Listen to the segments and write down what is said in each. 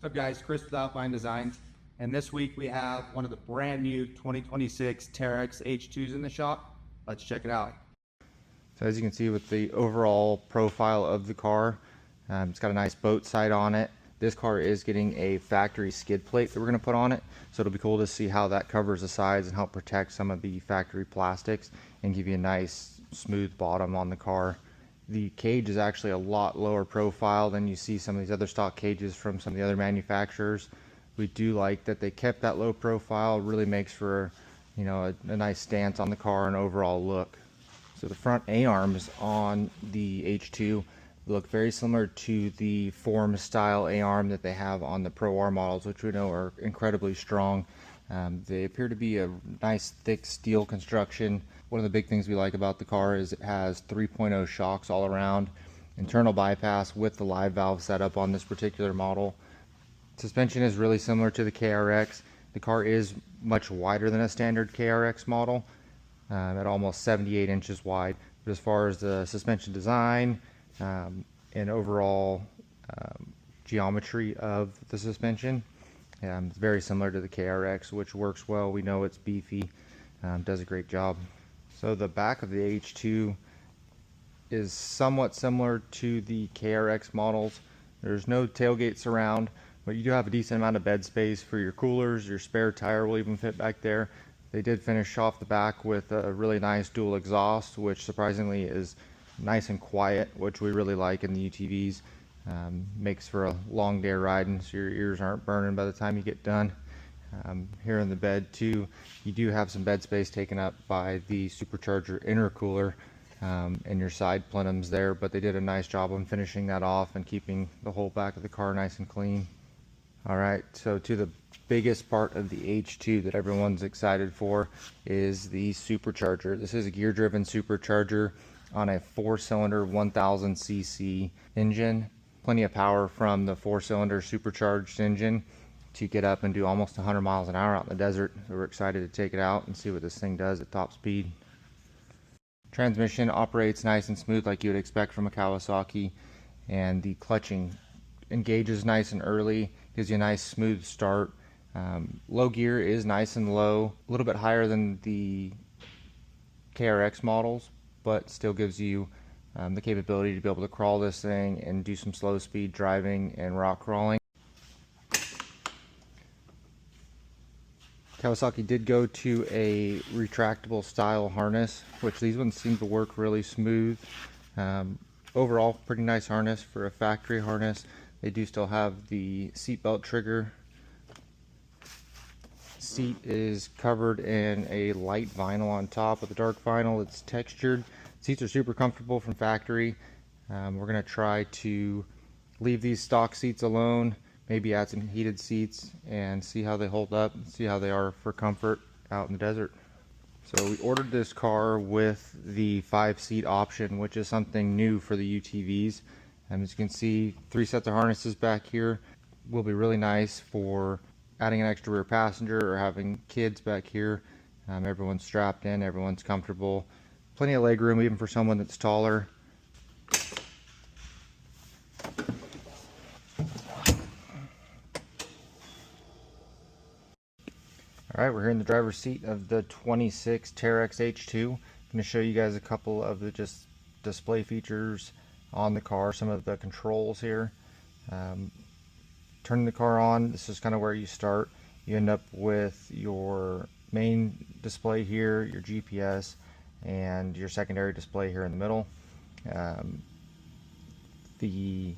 What's up guys, Chris with Outline Designs, and this week we have one of the brand new 2026 Teryx H2s in the shop. Let's check it out. So as you can see with the overall profile of the car, it's got a nice boat sight on it. This car is getting a factory skid plate that we're going to put on it, so it'll be cool to see how that covers the sides and help protect some of the factory plastics and give you a nice smooth bottom on the car. The cage is actually a lot lower profile than you see some of these other stock cages from some of the other manufacturers. We do like that they kept that low profile. It really makes for, you know, a nice stance on the car and overall look. So the front A-arms on the H2 look very similar to the form style A-arm that they have on the Pro R models, which we know are incredibly strong. They appear to be a nice thick steel construction. One of the big things we like about the car is it has 3.0 shocks all around, internal bypass with the live valve setup on this particular model. Suspension is really similar to the KRX. The car is much wider than a standard KRX model, at almost 78 inches wide. But as far as the suspension design and overall geometry of the suspension, it's very similar to the KRX, which works well. We know it's beefy, does a great job. So the back of the H2 is somewhat similar to the KRX models. There's no tailgate surround, but you do have a decent amount of bed space for your coolers. Your spare tire will even fit back there. They did finish off the back with a really nice dual exhaust, which surprisingly is nice and quiet, which we really like in the UTVs. Makes for a long day riding, so your ears aren't burning by the time you get done. Here in the bed too, you do have some bed space taken up by the supercharger intercooler and your side plenums there, but they did a nice job on finishing that off and keeping the whole back of the car nice and clean. Alright, so to the biggest part of the H2 that everyone's excited for is the supercharger. This is a gear driven supercharger on a 4-cylinder 1000cc engine. Plenty of power from the 4-cylinder supercharged engine to get up and do almost 100 miles an hour out in the desert. So we're excited to take it out and see what this thing does at top speed. Transmission operates nice and smooth like you would expect from a Kawasaki, and the clutching engages nice and early, gives you a nice smooth start. Low gear is nice and low, a little bit higher than the KRX models, but still gives you the capability to be able to crawl this thing and do some slow speed driving and rock crawling. Kawasaki did go to a retractable style harness, which these ones seem to work really smooth. Overall, pretty nice harness for a factory harness. They do still have the seatbelt trigger. Seat is covered in a light vinyl on top with a dark vinyl. It's textured. Seats are super comfortable from factory. We're going to try to leave these stock seats alone, maybe add some heated seats and see how they hold up, see how they are for comfort out in the desert. So we ordered this car with the 5-seat option, which is something new for the UTVs. As you can see, 3 sets of harnesses back here will be really nice for adding an extra rear passenger or having kids back here. Everyone's strapped in, everyone's comfortable. Plenty of leg room even for someone that's taller. Alright, we're here in the driver's seat of the 26 Teryx H2. I'm going to show you guys a couple of the just display features on the car, some of the controls here. Turning the car on, this is kind of where you start. You end up with your main display here, your GPS, and your secondary display here in the middle. The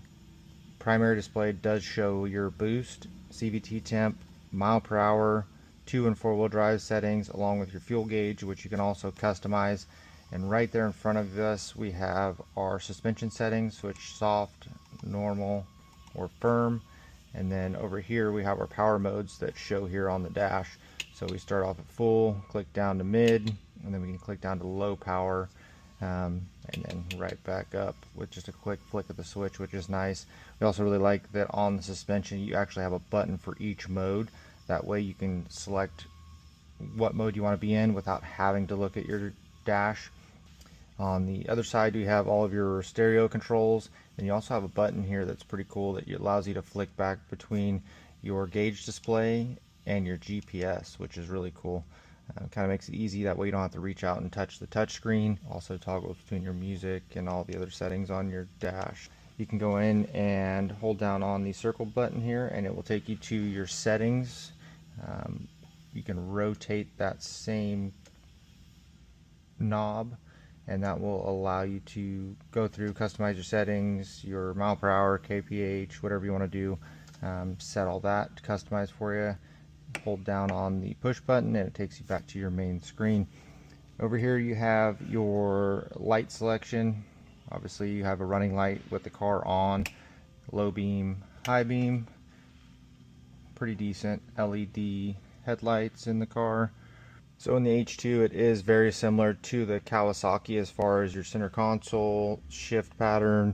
primary display does show your boost, CVT temp, mile per hour, 2 and 4-wheel drive settings, along with your fuel gauge, which you can also customize. And right there in front of us we have our suspension settings, which soft, normal, or firm. And then over here we have our power modes that show here on the dash. So we start off at full, click down to mid, and then we can click down to low power, and then right back up with just a quick flick of the switch, which is nice. We also really like that on the suspension you actually have a button for each mode. That way you can select what mode you want to be in without having to look at your dash. On the other side, we have all of your stereo controls, and you also have a button here that's pretty cool that allows you to flick back between your gauge display and your GPS, which is really cool. Kind of makes it easy, that way you don't have to reach out and touch the touch screen. Also toggles between your music and all the other settings on your dash. You can go in and hold down on the circle button here and it will take you to your settings. You can rotate that same knob and that will allow you to go through, customize your settings, your mile per hour, kph, whatever you want to do. Set all that to customize for you. Hold down on the push button and it takes you back to your main screen. Over here you have your light selection. Obviously you have a running light with the car on, low beam, high beam, pretty decent LED headlights in the car. So in the H2 it is very similar to the Kawasaki as far as your center console, shift pattern,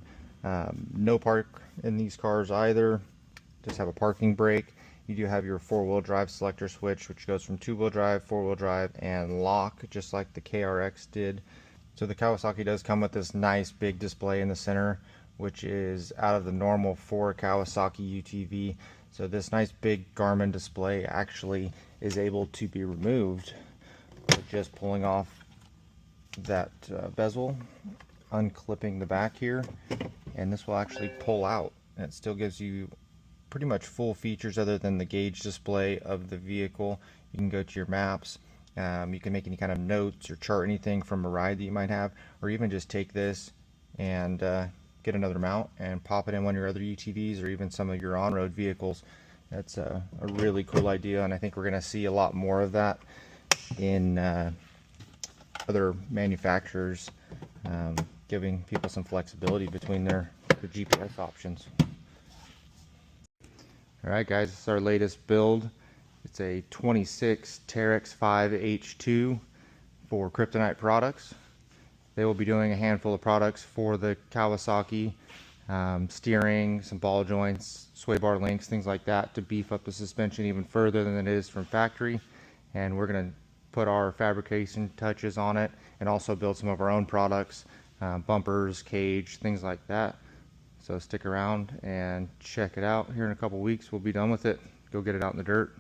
no park in these cars either, just have a parking brake. You do have your four-wheel drive selector switch, which goes from two-wheel drive, four-wheel drive, and lock, just like the KRX did. So the Kawasaki does come with this nice big display in the center, which is out of the normal for Kawasaki UTV. So this nice big Garmin display actually is able to be removed with just pulling off that bezel, unclipping the back here, and this will actually pull out, and it still gives you pretty much full features other than the gauge display of the vehicle. You can go to your maps, you can make any kind of notes or chart anything from a ride that you might have, or even just take this and get another mount and pop it in one of your other UTVs or even some of your on-road vehicles. That's a really cool idea, and I think we're going to see a lot more of that in other manufacturers, giving people some flexibility between their GPS options. Alright guys, this is our latest build. It's a 26 Teryx H2 for Kryptonite Products. They will be doing a handful of products for the Kawasaki, steering, some ball joints, sway bar links, things like that to beef up the suspension even further than it is from factory. And we're going to put our fabrication touches on it and also build some of our own products, bumpers, cage, things like that. So stick around and check it out. Here in a couple weeks we'll be done with it. Go get it out in the dirt.